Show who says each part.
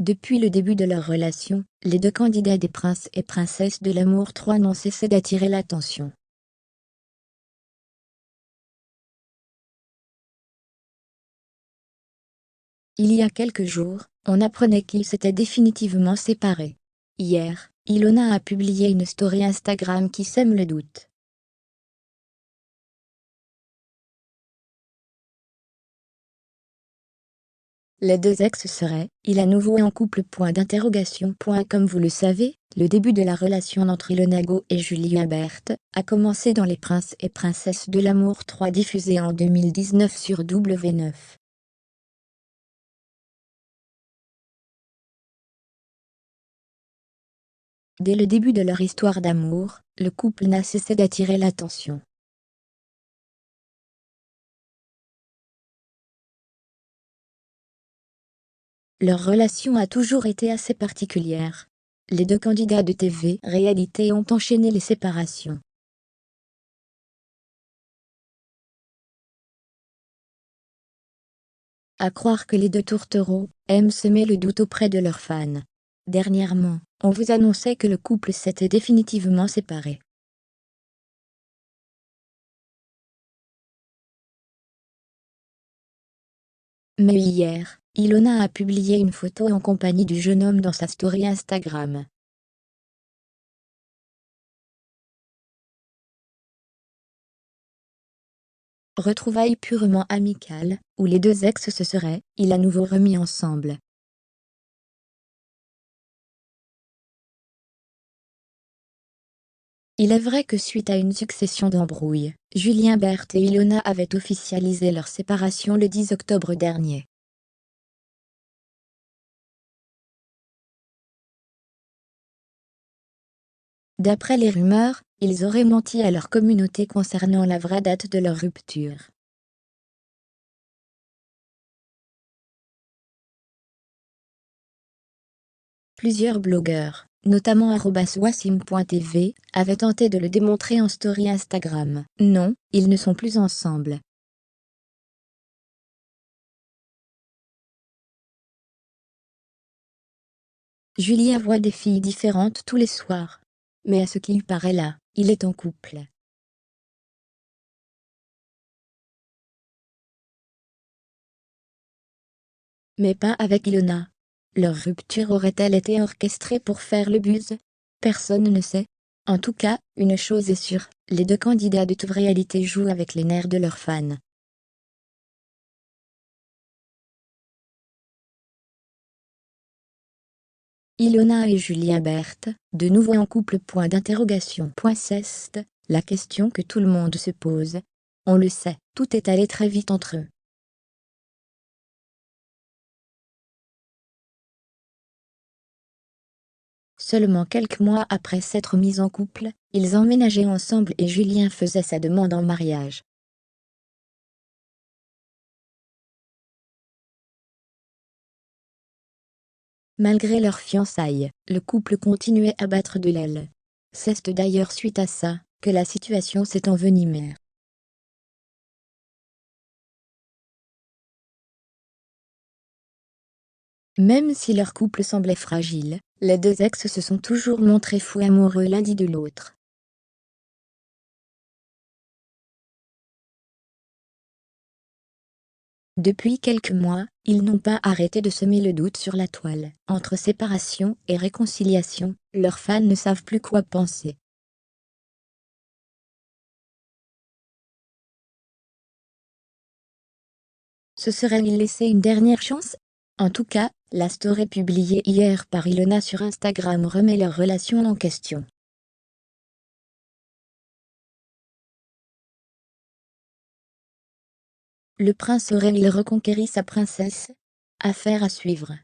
Speaker 1: Depuis le début de leur relation, les deux candidats des princes et princesses de l'amour 3 n'ont cessé d'attirer l'attention. Il y a quelques jours, on apprenait qu'ils s'étaient définitivement séparés. Hier, Ilona a publié une story Instagram qui sème le doute. Les deux ex seraient, il à nouveau en couple ? Comme vous le savez, le début de la relation entre Ilona Go et Julien Berthe a commencé dans Les Princes et Princesses de l'amour 3 diffusé en 2019 sur W9. Dès le début de leur histoire d'amour, le couple n'a cessé d'attirer l'attention. Leur relation a toujours été assez particulière. Les deux candidats de TV-réalité ont enchaîné les séparations. À croire que les deux tourtereaux aiment semer le doute auprès de leurs fans. Dernièrement, on vous annonçait que le couple s'était définitivement séparé. Mais hier, Ilona a publié une photo en compagnie du jeune homme dans sa story Instagram. Retrouvailles purement amicales, où les deux ex se seraient, il à nouveau remis ensemble. Il est vrai que suite à une succession d'embrouilles, Julien Berthe et Ilona avaient officialisé leur séparation le 10 octobre dernier. D'après les rumeurs, ils auraient menti à leur communauté concernant la vraie date de leur rupture. Plusieurs blogueurs, notamment @wassim.tv, avaient tenté de le démontrer en story Instagram. Non, ils ne sont plus ensemble. Julien voit des filles différentes tous les soirs. Mais à ce qui lui paraît là, il est en couple. Mais pas avec Ilona. Leur rupture aurait-elle été orchestrée pour faire le buzz? Personne ne sait. En tout cas, une chose est sûre, les deux candidats de TV-réalité jouent avec les nerfs de leurs fans. Ilona et Julien Berthe, de nouveau en couple ? C'est la question que tout le monde se pose. On le sait, tout est allé très vite entre eux. Seulement quelques mois après s'être mis en couple, ils emménageaient ensemble et Julien faisait sa demande en mariage. Malgré leur fiançailles, le couple continuait à battre de l'aile. C'est d'ailleurs suite à ça que la situation s'est envenimée. Même si leur couple semblait fragile, les deux ex se sont toujours montrés fous amoureux l'un de l'autre. Depuis quelques mois, ils n'ont pas arrêté de semer le doute sur la toile. Entre séparation et réconciliation, leurs fans ne savent plus quoi penser. Se serait-il laissé une dernière chance? En tout cas, la story publiée hier par Ilona sur Instagram remet leur relation en question. Le prince aurait-il reconquéri sa princesse? Affaire à suivre.